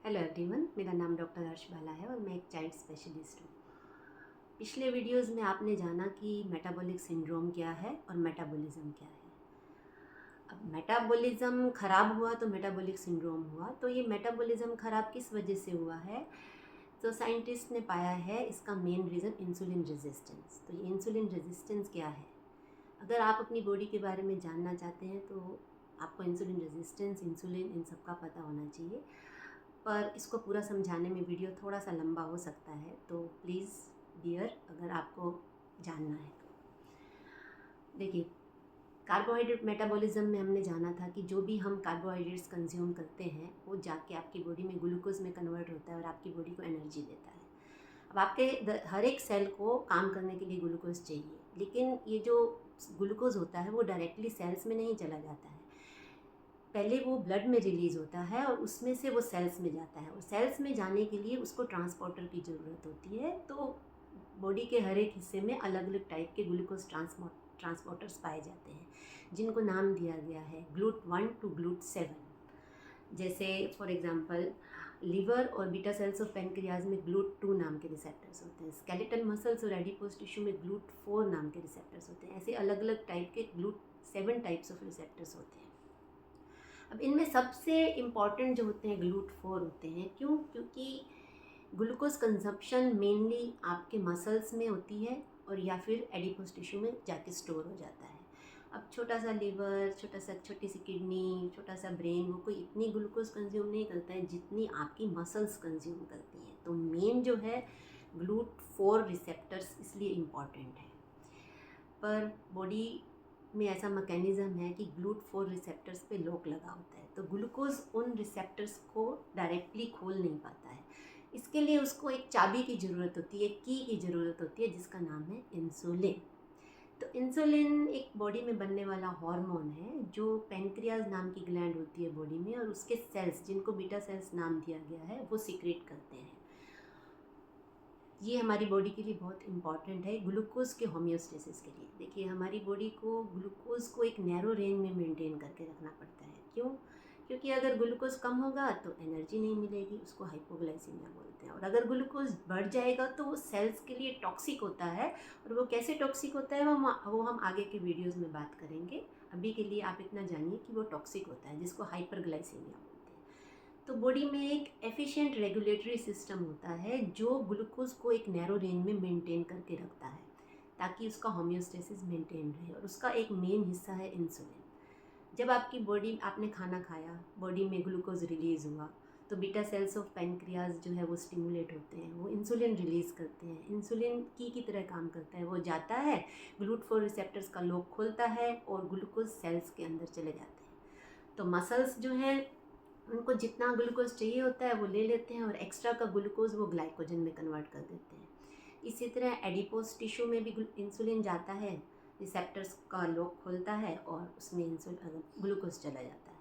Hello everyone, मेरा नाम doctor हर्ष बाला है और मैं एक चाइल्ड स्पेशलिस्ट हूँ। पिछले वीडियोस में आपने जाना कि मेटाबॉलिक सिंड्रोम क्या है और मेटाबॉलिज्म क्या है। अब मेटाबॉलिज्म ख़राब हुआ तो मेटाबॉलिक सिंड्रोम हुआ। तो ये मेटाबॉलिज्म ख़राब किस वजह से हुआ है? तो साइंटिस्ट ने पाया है इसका मेन रीज़न इंसुलिन रेजिस्टेंस। तो ये इंसुलिन रेजिस्टेंस क्या है? अगर आप अपनी बॉडी के बारे में जानना चाहते हैं तो आपको इंसुलिन रेजिस्टेंस, इंसुलिन, इन सब का पता होना चाहिए। पर इसको पूरा समझाने में वीडियो थोड़ा सा लंबा हो सकता है, तो प्लीज़ बियर अगर आपको जानना है तो। देखिए, कार्बोहाइड्रेट मेटाबॉलिज्म में हमने जाना था कि जो भी हम कार्बोहाइड्रेट्स कंज्यूम करते हैं वो जाके आपकी बॉडी में ग्लूकोज में कन्वर्ट होता है और आपकी बॉडी को एनर्जी देता है। अब आपके हर एक सेल को काम करने के लिए ग्लूकोज चाहिए, लेकिन ये जो ग्लूकोज होता है वो डायरेक्टली सेल्स में नहीं चला जाता है। पहले वो ब्लड में रिलीज़ होता है और उसमें से वो सेल्स में जाता है, और सेल्स में जाने के लिए उसको ट्रांसपोर्टर की ज़रूरत होती है। तो बॉडी के हर एक हिस्से में अलग अलग टाइप के ग्लूकोज ट्रांसपोर्टर्स पाए जाते हैं, जिनको नाम दिया गया है GLUT1 to GLUT7। जैसे फॉर एग्जांपल लीवर और बीटा सेल्स ऑफ पेनक्रियाज में GLUT2 नाम के रिसेप्टर्स होते हैं। स्केलेटल मसल्स और एडिपोज टिश्यू में GLUT4 नाम के रिसेप्टर्स होते हैं। ऐसे अलग अलग टाइप के GLUT7 टाइप्स ऑफ रिसेप्टर्स होते हैं। अब इनमें सबसे इम्पॉर्टेंट जो होते हैं GLUT4 होते हैं। क्यों? क्योंकि ग्लूकोज कंजप्शन मेनली आपके मसल्स में होती है और या फिर एडिपोज टिश्यू में जाके स्टोर हो जाता है। अब छोटा सा लीवर, छोटी सी किडनी, छोटा सा ब्रेन, वो कोई इतनी ग्लूकोज कंज्यूम नहीं करता है जितनी आपकी मसल्स कंज्यूम करती हैं। तो मेन जो है GLUT4 रिसेप्टर्स इसलिए इम्पॉर्टेंट है। पर बॉडी में ऐसा मैकेनिज़्म है कि GLUT4 रिसेप्टर्स पे लॉक लगा होता है, तो ग्लूकोज उन रिसेप्टर्स को डायरेक्टली खोल नहीं पाता है। इसके लिए उसको एक चाबी की ज़रूरत होती है, की की ज़रूरत होती है, जिसका नाम है इंसुलिन। तो इंसुलिन एक बॉडी में बनने वाला हार्मोन है जो पेनक्रियाज नाम की ग्लैंड होती है बॉडी में, और उसके सेल्स, जिनको बीटा सेल्स नाम दिया गया है, वो सीक्रेट करते हैं। ये हमारी बॉडी के लिए बहुत इंपॉर्टेंट है ग्लूकोज के होम्योस्टेसिस के लिए। देखिए, हमारी बॉडी को ग्लूकोज को एक नैरो रेंज में मेंटेन करके रखना पड़ता है। क्यों? क्योंकि अगर ग्लूकोज कम होगा तो एनर्जी नहीं मिलेगी, उसको हाइपोग्लाइसीमिया बोलते हैं। और अगर ग्लूकोज बढ़ जाएगा तो वो सेल्स के लिए टॉक्सिक होता है। और वो कैसे टॉक्सिक होता है वो हम आगे के वीडियोज़ में बात करेंगे। अभी के लिए आप इतना जानिए कि वो टॉक्सिक होता है, जिसको हाइपरग्लाइसीमिया बोलते हैं। तो बॉडी में एक एफिशिएंट रेगुलेटरी सिस्टम होता है जो ग्लूकोज को एक नैरो रेंज में मेंटेन करके रखता है, ताकि उसका होम्योस्टेसिस मेंटेन रहे। और उसका एक मेन हिस्सा है इंसुलिन। जब आपकी बॉडी, आपने खाना खाया, बॉडी में ग्लूकोज रिलीज़ हुआ, तो बीटा सेल्स ऑफ पेनक्रियाज जो है वो स्टिमुलेट होते हैं, वो इंसुलिन रिलीज़ करते हैं। इंसुलिन की तरह काम करता है, वो जाता है, GLUT4 रिसेप्टर्स का लॉक खोलता है और ग्लूकोज सेल्स के अंदर चले जाते हैं। तो मसल्स जो हैं उनको जितना ग्लूकोज चाहिए होता है वो ले लेते हैं, और एक्स्ट्रा का ग्लूकोज वो ग्लाइकोजन में कन्वर्ट कर देते हैं। इसी तरह एडिपोज टिश्यू में भी इंसुलिन जाता है, रिसेप्टर्स का लॉक खोलता है और उसमें इंसुलिन ग्लूकोज चला जाता है।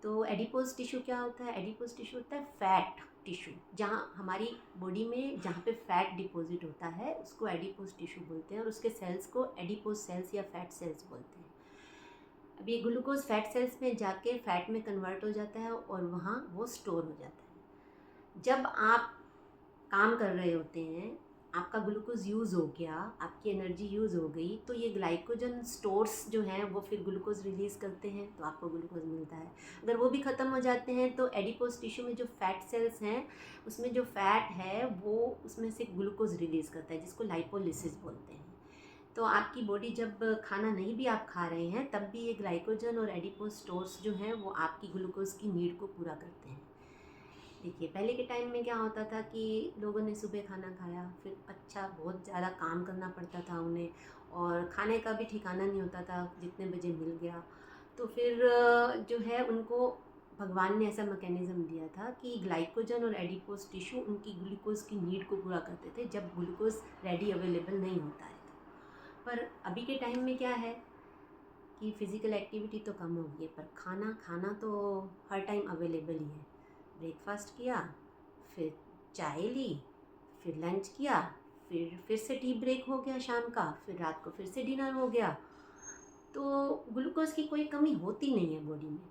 तो एडिपोज टिश्यू क्या होता है? एडिपोज टिश्यू होता है फैट टिश्यू। जहाँ हमारी बॉडी में जहाँ पे फैट डिपॉजिट होता है उसको एडिपोज टिश्यू बोलते हैं, और उसके सेल्स को एडिपोज सेल्स या फैट सेल्स बोलते हैं। अब ये ग्लूकोज फैट सेल्स में जाके फैट में कन्वर्ट हो जाता है और वहाँ वो स्टोर हो जाता है। जब आप काम कर रहे होते हैं, आपका ग्लूकोज यूज़ हो गया, आपकी एनर्जी यूज़ हो गई, तो ये ग्लाइकोजन स्टोर्स जो हैं वो फिर ग्लूकोज रिलीज़ करते हैं, तो आपको ग्लूकोज मिलता है। अगर वो भी ख़त्म हो जाते हैं तो एडिपोज टिश्यू में जो फैट सेल्स हैं उसमें जो फैट है वो उसमें से ग्लूकोज रिलीज़ करता है, जिसको लाइपोलिसिस बोलते हैं। तो आपकी बॉडी जब खाना नहीं भी आप खा रहे हैं तब भी ये ग्लाइकोजन और एडिपोज स्टोर्स जो हैं वो आपकी ग्लूकोज की नीड को पूरा करते हैं। देखिए, पहले के टाइम में क्या होता था कि लोगों ने सुबह खाना खाया, फिर अच्छा बहुत ज़्यादा काम करना पड़ता था उन्हें, और खाने का भी ठिकाना नहीं होता था, जितने बजे मिल गया। तो फिर जो है उनको भगवान ने ऐसा मैकेनिज़्म दिया था कि ग्लाइकोजन और एडिपोज टिश्यू उनकी ग्लूकोज की नीड को पूरा करते थे जब ग्लूकोज रेडी अवेलेबल नहीं होता है। पर अभी के टाइम में क्या है कि फ़िज़िकल एक्टिविटी तो कम हो गई है, पर खाना खाना तो हर टाइम अवेलेबल ही है। ब्रेकफास्ट किया, फिर चाय ली, फिर लंच किया, फिर से टी ब्रेक हो गया शाम का, फिर रात को फिर से डिनर हो गया। तो ग्लूकोज की कोई कमी होती नहीं है बॉडी में।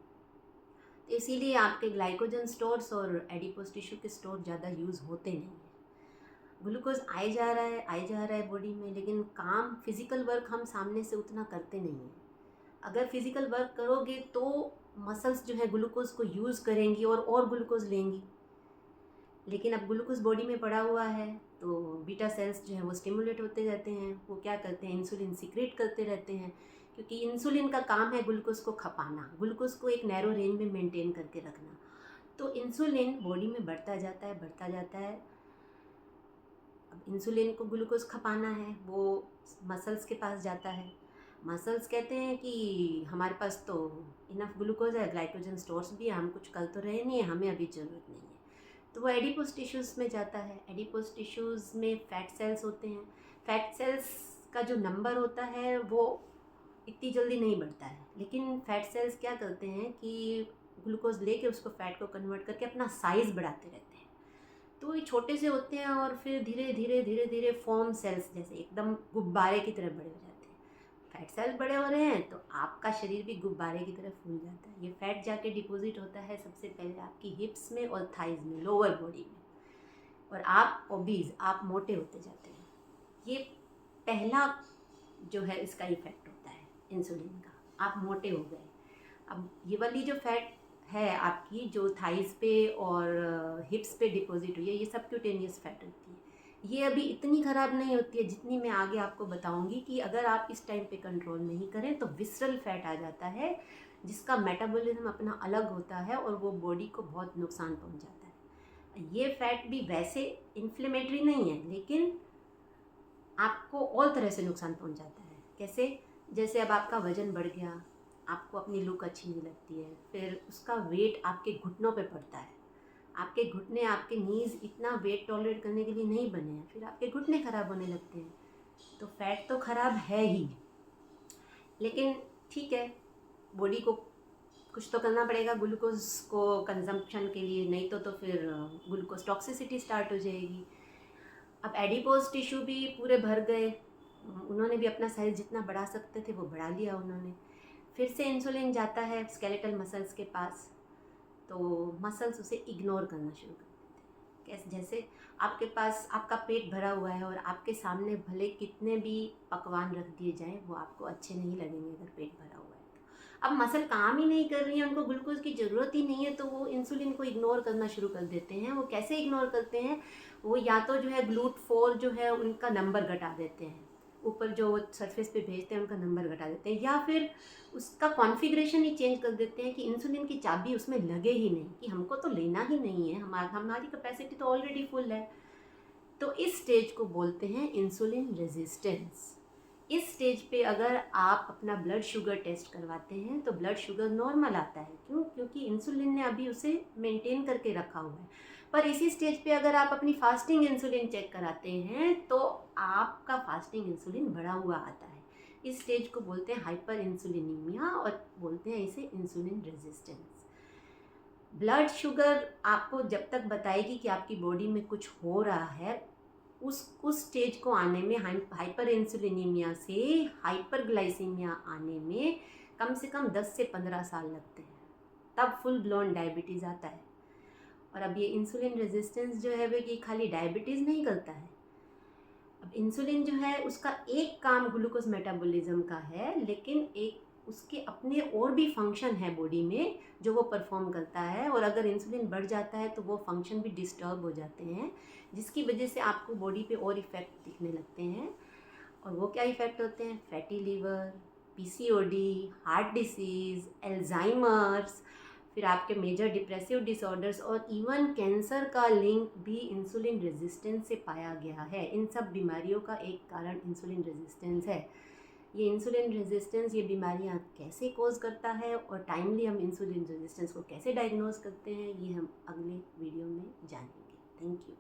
तो इसीलिए आपके ग्लाइकोजन स्टोर्स और एडिपोज टिश्यू के स्टोर ज़्यादा यूज़ होते नहीं हैं। ग्लूकोज आए जा रहा है बॉडी में, लेकिन काम फिज़िकल वर्क हम सामने से उतना करते नहीं हैं। अगर फिज़िकल वर्क करोगे तो मसल्स जो है ग्लूकोज को यूज़ करेंगी और ग्लूकोज लेंगी। लेकिन अब ग्लूकोज बॉडी में पड़ा हुआ है तो बीटा सेल्स जो है वो स्टिमुलेट होते रहते हैं, वो क्या करते हैं, इंसुलिन सीक्रेट करते रहते हैं, क्योंकि इंसुलिन का काम है ग्लूकोज को खपाना, ग्लूकोज को एक नैरो रेंज में मेंटेन करके रखना। तो इंसुलिन बॉडी में बढ़ता जाता है। अब इंसुलिन को ग्लूकोज खपाना है, वो मसल्स के पास जाता है। मसल्स कहते हैं कि हमारे पास तो इनफ ग्लूकोज है, ग्लाइकोजन स्टोर्स भी है, हम कुछ कर तो रहे नहीं है, हमें अभी ज़रूरत नहीं है। तो वो एडिपोज टिश्यूज़ में जाता है। एडिपोज टिश्यूज़ में फैट सेल्स होते हैं। फैट सेल्स का जो नंबर होता है वो इतनी जल्दी नहीं बढ़ता है, लेकिन फैट सेल्स क्या करते हैं कि ग्लूकोज लेके उसको फैट को कन्वर्ट करके अपना साइज़ बढ़ाते रहते हैं। तो ये छोटे से होते हैं और फिर धीरे धीरे फॉर्म सेल्स जैसे एकदम गुब्बारे की तरह बड़े हो जाते हैं। फैट सेल्स बड़े हो रहे हैं तो आपका शरीर भी गुब्बारे की तरह फूल जाता है। ये फैट जाके डिपॉजिट होता है सबसे पहले आपकी हिप्स में और थाइज में, लोअर बॉडी में, और आप ओबीज, आप मोटे होते जाते हैं। ये पहला जो है इसका इफेक्ट होता है इंसुलिन का, आप मोटे हो गए। अब ये वाली जो फैट है आपकी, जो थाइस पे और हिप्स पे डिपॉजिट हुई है, ये सबक्यूटेनियस फैट होती है। ये अभी इतनी ख़राब नहीं होती है जितनी मैं आगे आपको बताऊंगी कि अगर आप इस टाइम पे कंट्रोल नहीं करें तो विसरल फैट आ जाता है, जिसका मेटाबॉलिज्म अपना अलग होता है और वो बॉडी को बहुत नुकसान पहुंचाता है। ये फैट भी वैसे इन्फ्लेमेटरी नहीं है, लेकिन आपको और तरह से नुकसान पहुंचाता है। कैसे? जैसे अब आपका वज़न बढ़ गया, आपको अपनी लुक अच्छी नहीं लगती है, फिर उसका वेट आपके घुटनों पे पड़ता है। आपके घुटने, आपके नीज़ इतना वेट टॉलरेट करने के लिए नहीं बने हैं, फिर आपके घुटने ख़राब होने लगते हैं। तो फैट तो ख़राब है ही, लेकिन ठीक है, बॉडी को कुछ तो करना पड़ेगा ग्लूकोज को कंजम्पशन के लिए, नहीं तो फिर ग्लूकोज टॉक्सिसिटी स्टार्ट हो जाएगी। अब एडिपोज टिश्यू भी पूरे भर गए, उन्होंने भी अपना साइज़ जितना बढ़ा सकते थे वो बढ़ा लिया उन्होंने। फिर से इंसुलिन जाता है स्केलेटल मसल्स के पास, तो मसल्स उसे इग्नोर करना शुरू कर देते हैं। कैसे? जैसे आपके पास आपका पेट भरा हुआ है और आपके सामने भले कितने भी पकवान रख दिए जाएं, वो आपको अच्छे नहीं लगेंगे अगर पेट भरा हुआ है तो। अब मसल काम ही नहीं कर रही है, उनको ग्लूकोज की ज़रूरत ही नहीं है, तो वो इंसुलिन को इग्नोर करना शुरू कर देते हैं। वो कैसे इग्नोर करते हैं? वो या तो जो है GLUT4 जो है उनका नंबर घटा देते हैं, ऊपर जो सरफेस पे भेजते हैं उनका नंबर घटा देते हैं, या फिर उसका कॉन्फ़िगरेशन ही चेंज कर देते हैं कि इंसुलिन की चाबी उसमें लगे ही नहीं, कि हमको तो लेना ही नहीं है, हमारी कैपेसिटी तो ऑलरेडी फुल है। तो इस स्टेज को बोलते हैं इंसुलिन रेजिस्टेंस। इस स्टेज पे अगर आप अपना ब्लड शुगर टेस्ट करवाते हैं तो ब्लड शुगर नॉर्मल आता है। क्यों? क्योंकि इंसुलिन ने अभी उसे मेंटेन करके रखा हुआ है। पर इसी स्टेज पे अगर आप अपनी फास्टिंग इंसुलिन चेक कराते हैं तो आपका फास्टिंग इंसुलिन बढ़ा हुआ आता है। इस स्टेज को बोलते हैं हाइपर इंसुलिनीमिया और बोलते हैं इसे इंसुलिन रेजिस्टेंस। ब्लड शुगर आपको जब तक बताएगी कि आपकी बॉडी में कुछ हो रहा है, उस स्टेज को आने में, हाइपर इंसुलिनीमिया से हाइपरग्लाइसीमिया आने में कम से कम 10 से 15 साल लगते हैं, तब फुल ब्लोन डायबिटीज़ आता है। और अब ये इंसुलिन रेजिस्टेंस जो है वो ये खाली डायबिटीज़ नहीं करता है। अब इंसुलिन जो है उसका एक काम ग्लूकोज मेटाबॉलिज्म का है, लेकिन एक उसके अपने और भी फंक्शन है बॉडी में जो वो परफॉर्म करता है, और अगर इंसुलिन बढ़ जाता है तो वो फंक्शन भी डिस्टर्ब हो जाते हैं, जिसकी वजह से आपको बॉडी पे और इफ़ेक्ट दिखने लगते हैं। और वो क्या इफ़ेक्ट होते हैं? Fatty liver, PCOD, heart disease, Alzheimer's, फिर आपके मेजर डिप्रेसिव डिसऑर्डर्स और इवन कैंसर का लिंक भी इंसुलिन रेजिस्टेंस से पाया गया है। इन सब बीमारियों का एक कारण इंसुलिन रेजिस्टेंस है। ये इंसुलिन रेजिस्टेंस, ये बीमारियां कैसे कोज करता है और टाइमली हम इंसुलिन रेजिस्टेंस को कैसे डायग्नोज करते हैं, ये हम अगले वीडियो में जानेंगे। Thank you.